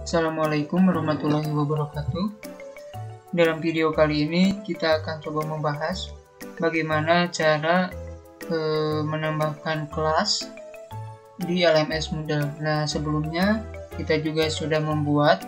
Assalamualaikum warahmatullahi wabarakatuh. Dalam video kali ini kita akan coba membahas bagaimana cara menambahkan kelas di LMS Moodle. Nah, sebelumnya kita juga sudah membuat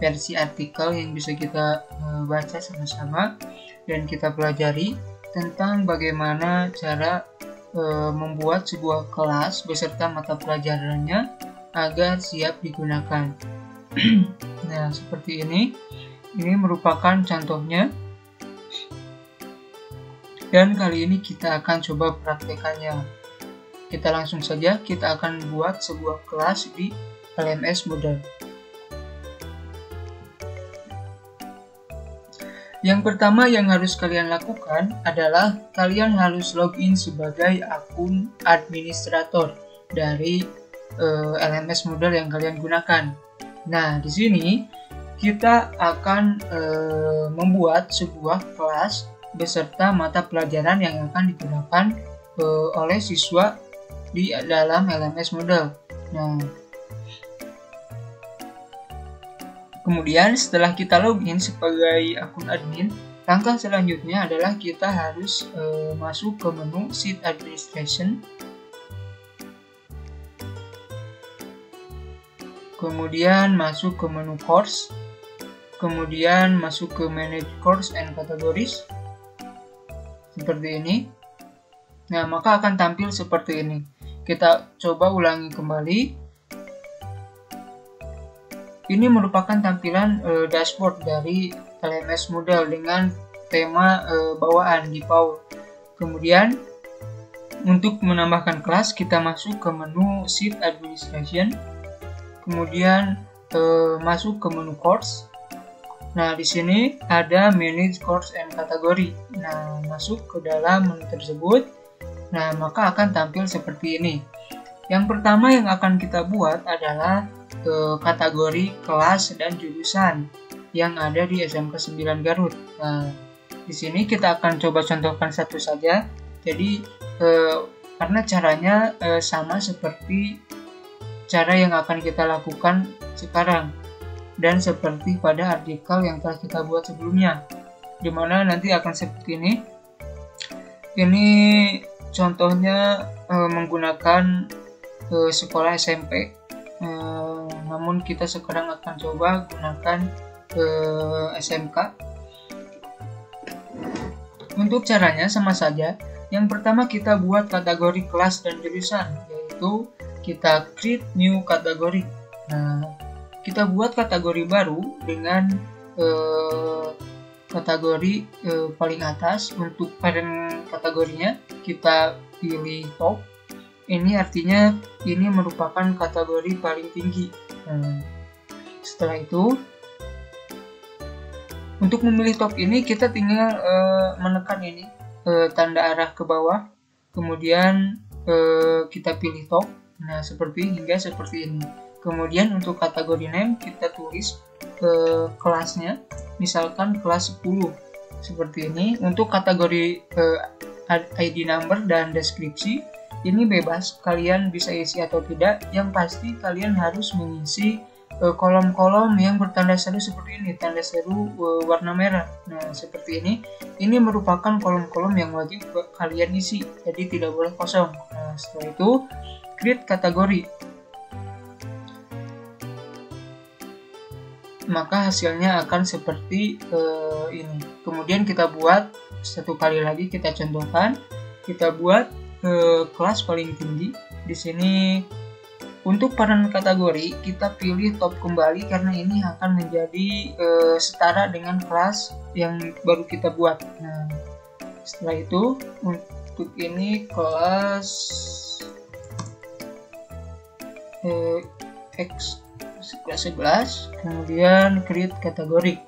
versi artikel yang bisa kita baca sama-sama dan kita pelajari tentang bagaimana cara membuat sebuah kelas beserta mata pelajarannya agar siap digunakan. Nah, seperti ini merupakan contohnya, dan kali ini kita akan coba praktekannya. Kita langsung saja, kita akan buat sebuah kelas di LMS Moodle. Yang pertama yang harus kalian lakukan adalah kalian harus login sebagai akun administrator dari LMS Moodle yang kalian gunakan. Nah, di sini kita akan membuat sebuah kelas beserta mata pelajaran yang akan digunakan oleh siswa di dalam LMS Moodle. Nah, kemudian setelah kita login sebagai akun admin, langkah selanjutnya adalah kita harus masuk ke menu Sheet Administration. Kemudian masuk ke menu Course. Kemudian masuk ke Manage Course and Categories. Seperti ini. Nah, maka akan tampil seperti ini. Kita coba ulangi kembali. Ini merupakan tampilan dashboard dari LMS Moodle dengan tema bawaan default. Kemudian untuk menambahkan kelas kita masuk ke menu Sheet Administration. Kemudian masuk ke menu Course. Nah, di sini ada Manage Course and Category. Nah, masuk ke dalam menu tersebut. Nah, maka akan tampil seperti ini. Yang pertama yang akan kita buat adalah kategori kelas dan jurusan yang ada di SMK 9 Garut. Nah, di sini kita akan coba contohkan satu saja. Jadi, karena caranya sama seperti cara yang akan kita lakukan sekarang dan seperti pada artikel yang telah kita buat sebelumnya, dimana nanti akan seperti ini. Ini contohnya menggunakan sekolah SMP, namun kita sekarang akan coba gunakan SMK. Untuk caranya sama saja. Yang pertama kita buat kategori kelas dan jurusan, yaitu kita create new kategori. Nah, kita buat kategori baru dengan kategori paling atas. Untuk parent kategorinya kita pilih top. Ini artinya ini merupakan kategori paling tinggi. Setelah itu, untuk memilih top ini kita tinggal menekan ini tanda arah ke bawah, kemudian kita pilih top. Nah, seperti ini. Kemudian untuk kategori name kita tulis kelasnya, misalkan kelas 10. Seperti ini. Untuk kategori ID number dan deskripsi ini bebas, kalian bisa isi atau tidak. Yang pasti kalian harus mengisi kolom-kolom yang bertanda seru seperti ini, tanda seru warna merah. Nah, seperti ini. Ini merupakan kolom-kolom yang wajib kalian isi, jadi tidak boleh kosong. Nah, setelah itu create kategori. Maka hasilnya akan seperti ini. Kemudian kita buat satu kali lagi, kita contohkan. Kita buat kelas paling tinggi. Di sini untuk parent kategori kita pilih top kembali karena ini akan menjadi setara dengan kelas yang baru kita buat. Nah, setelah itu untuk ini kelas X kelas 11, kemudian create kategori.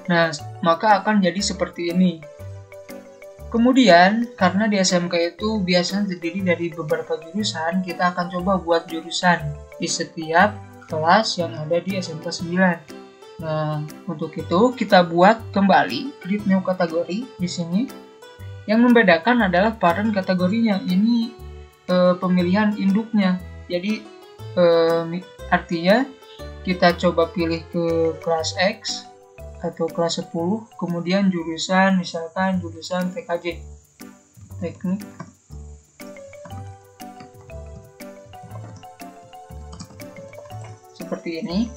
Nah, maka akan jadi seperti ini. Kemudian, karena di SMK itu biasanya terdiri dari beberapa jurusan, kita akan coba buat jurusan di setiap kelas yang ada di SMK 9. Nah, untuk itu kita buat kembali create new kategori di sini. Yang membedakan adalah parent kategorinya. Ini pemilihan induknya. Jadi Artinya kita coba pilih ke kelas X atau kelas 10, kemudian jurusan, misalkan jurusan TKJ, teknik seperti ini.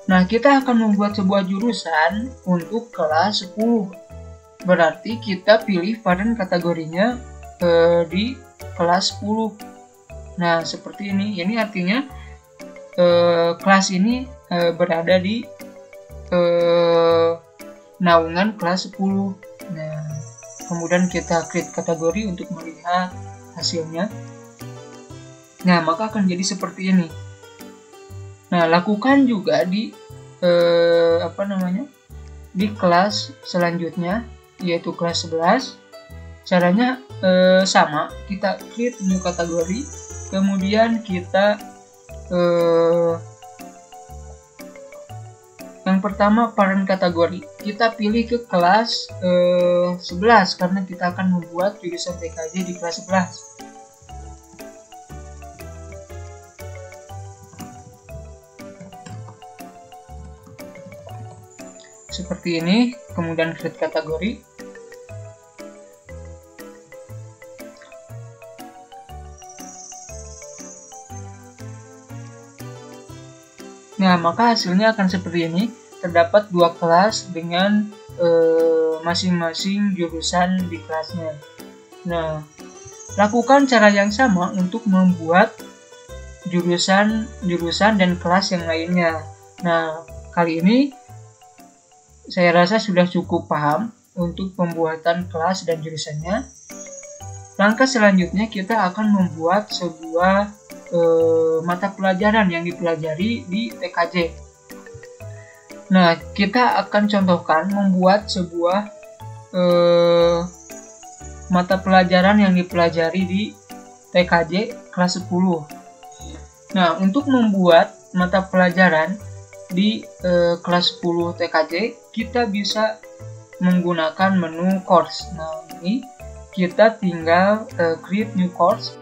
Nah, kita akan membuat sebuah jurusan untuk kelas 10. Berarti kita pilih varian kategorinya di kelas 10. Nah, seperti ini. Ini artinya kelas ini berada di naungan kelas 10. Nah, kemudian kita create kategori untuk melihat hasilnya. Nah, maka akan jadi seperti ini. Nah, lakukan juga di di kelas selanjutnya, yaitu kelas 11. Caranya sama, kita create new kategori, kemudian kita yang pertama varian kategori, kita pilih ke kelas 11 karena kita akan membuat jurusan TKJ di kelas 11. Seperti ini, kemudian create kategori. Nah, maka hasilnya akan seperti ini. Terdapat dua kelas dengan masing-masing jurusan di kelasnya. Nah, lakukan cara yang sama untuk membuat jurusan dan kelas yang lainnya. Nah, kali ini saya rasa sudah cukup paham untuk pembuatan kelas dan jurusannya. Langkah selanjutnya kita akan membuat sebuah mata pelajaran yang dipelajari di TKJ. Nah, kita akan contohkan membuat sebuah mata pelajaran yang dipelajari di TKJ kelas 10. Nah, untuk membuat mata pelajaran di kelas 10 TKJ, kita bisa menggunakan menu course. Nah, ini kita tinggal create new course.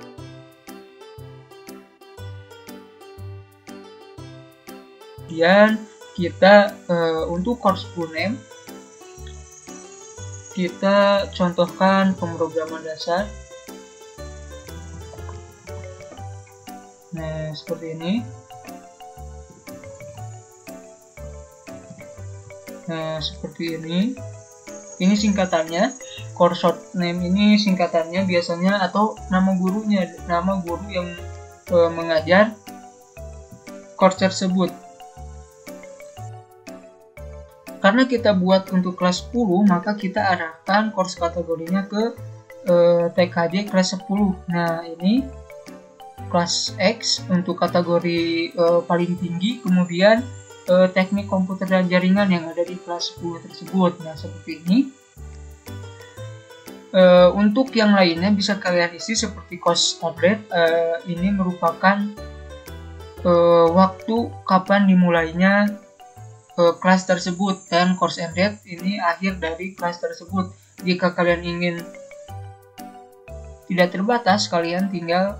Kemudian kita untuk course full name, kita contohkan pemrograman dasar. Nah, seperti ini. Nah, seperti ini. Ini singkatannya. Course short name ini singkatannya biasanya atau nama gurunya, nama guru yang mengajar course tersebut. Karena kita buat untuk kelas 10, maka kita arahkan course kategorinya ke TKJ kelas 10. Nah, ini kelas X untuk kategori paling tinggi, kemudian teknik komputer dan jaringan yang ada di kelas 10 tersebut. Nah, seperti ini. Untuk yang lainnya bisa kalian isi seperti course start date. Ini merupakan waktu kapan dimulainya kelas tersebut, dan course end date ini akhir dari kelas tersebut. Jika kalian ingin tidak terbatas, kalian tinggal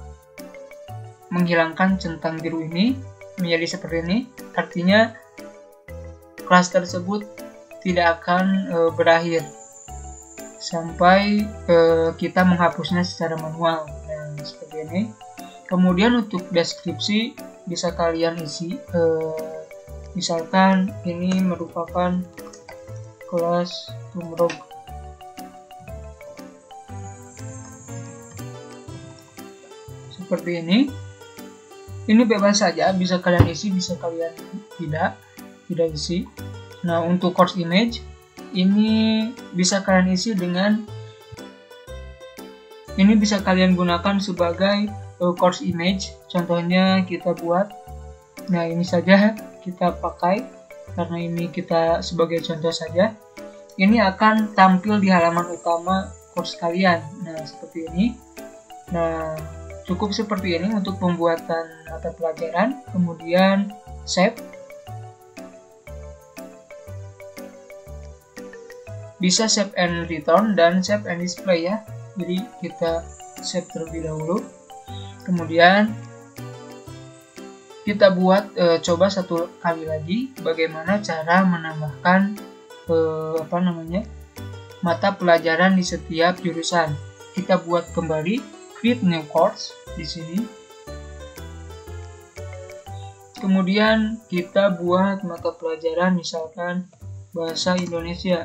menghilangkan centang biru ini menjadi seperti ini. Artinya kelas tersebut tidak akan berakhir sampai kita menghapusnya secara manual. Nah, seperti ini. Kemudian untuk deskripsi bisa kalian isi, misalkan ini merupakan kelas pemrog. Seperti ini. Ini bebas saja, bisa kalian isi, bisa kalian tidak isi. Nah, untuk course image ini bisa kalian isi dengan ini bisa kalian gunakan sebagai course image. Contohnya kita buat, nah ini saja kita pakai karena ini kita sebagai contoh saja. Ini akan tampil di halaman utama course kalian. Nah, seperti ini. Nah, cukup seperti ini untuk pembuatan mata pelajaran. Kemudian save. Bisa save and return dan save and display ya. Jadi kita save terlebih dahulu. Kemudian kita buat coba satu kali lagi bagaimana cara menambahkan mata pelajaran di setiap jurusan. Kita buat kembali create new course di sini. Kemudian kita buat mata pelajaran misalkan bahasa Indonesia.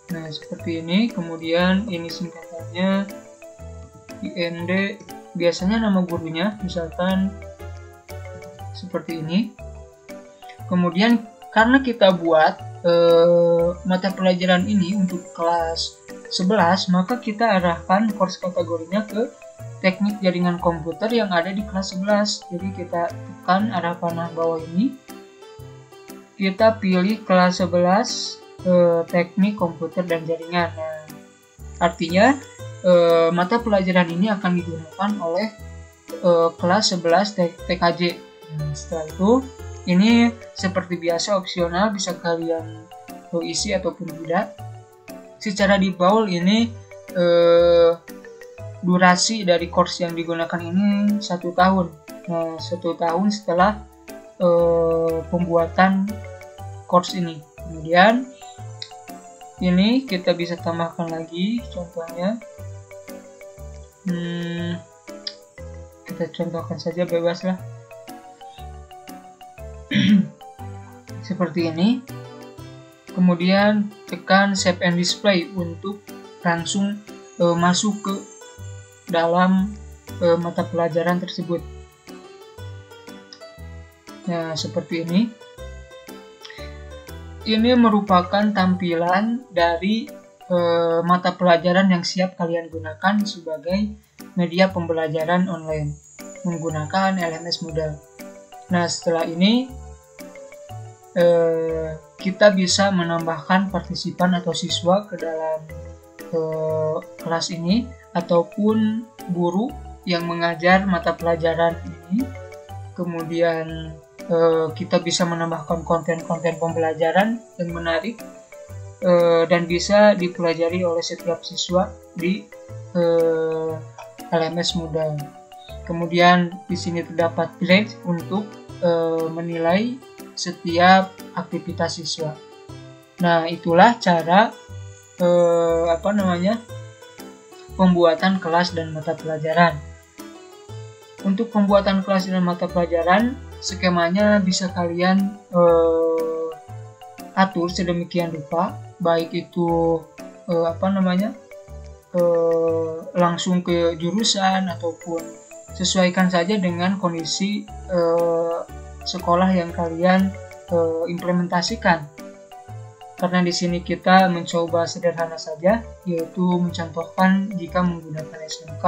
Nah, seperti ini. Kemudian ini singkatannya IND, biasanya nama gurunya misalkan seperti ini. Kemudian karena kita buat mata pelajaran ini untuk kelas 11, maka kita arahkan course kategorinya ke teknik jaringan komputer yang ada di kelas 11. Jadi kita tekan arah panah bawah ini, kita pilih kelas 11 teknik komputer dan jaringan. Nah, artinya mata pelajaran ini akan digunakan oleh kelas 11 TKJ. Nah, setelah itu ini seperti biasa opsional, bisa kalian isi ataupun tidak. Secara default ini durasi dari course yang digunakan ini 1 tahun. Nah, 1 tahun setelah pembuatan course ini. Kemudian ini kita bisa tambahkan lagi contohnya. Kita contohkan saja, bebas lah. Seperti ini. Kemudian tekan save and display untuk langsung masuk ke dalam mata pelajaran tersebut. Nah, seperti ini. Ini merupakan tampilan dari mata pelajaran yang siap kalian gunakan sebagai media pembelajaran online menggunakan LMS Moodle. Nah, setelah ini kita bisa menambahkan partisipan atau siswa ke dalam kelas ini, ataupun guru yang mengajar mata pelajaran ini. Kemudian kita bisa menambahkan konten-konten pembelajaran yang menarik dan bisa dipelajari oleh setiap siswa di LMS Moodle. Kemudian di sini terdapat grade untuk menilai setiap aktivitas siswa. Nah, itulah cara pembuatan kelas dan mata pelajaran. Untuk pembuatan kelas dan mata pelajaran, skemanya bisa kalian atur sedemikian rupa, baik itu langsung ke jurusan ataupun sesuaikan saja dengan kondisi sekolah yang kalian implementasikan. Karena di sini kita mencoba sederhana saja, yaitu mencontohkan jika menggunakan SMK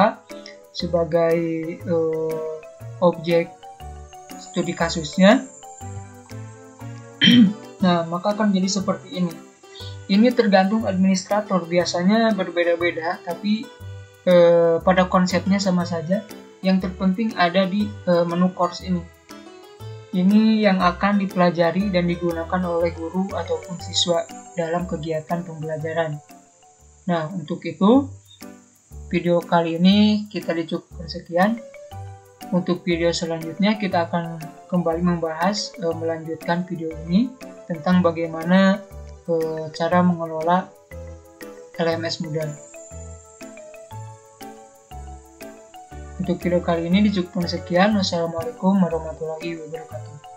sebagai objek studi kasusnya. Nah, maka akan jadi seperti ini. Ini tergantung administrator, biasanya berbeda-beda, tapi pada konsepnya sama saja. Yang terpenting ada di menu course ini. Ini yang akan dipelajari dan digunakan oleh guru ataupun siswa dalam kegiatan pembelajaran. Nah, untuk itu video kali ini kita dicukupkan sekian. Untuk video selanjutnya kita akan kembali membahas, melanjutkan video ini tentang bagaimana cara mengelola LMS Moodle. Untuk video kali ini dicukupkan sekian. Wassalamualaikum warahmatullahi wabarakatuh.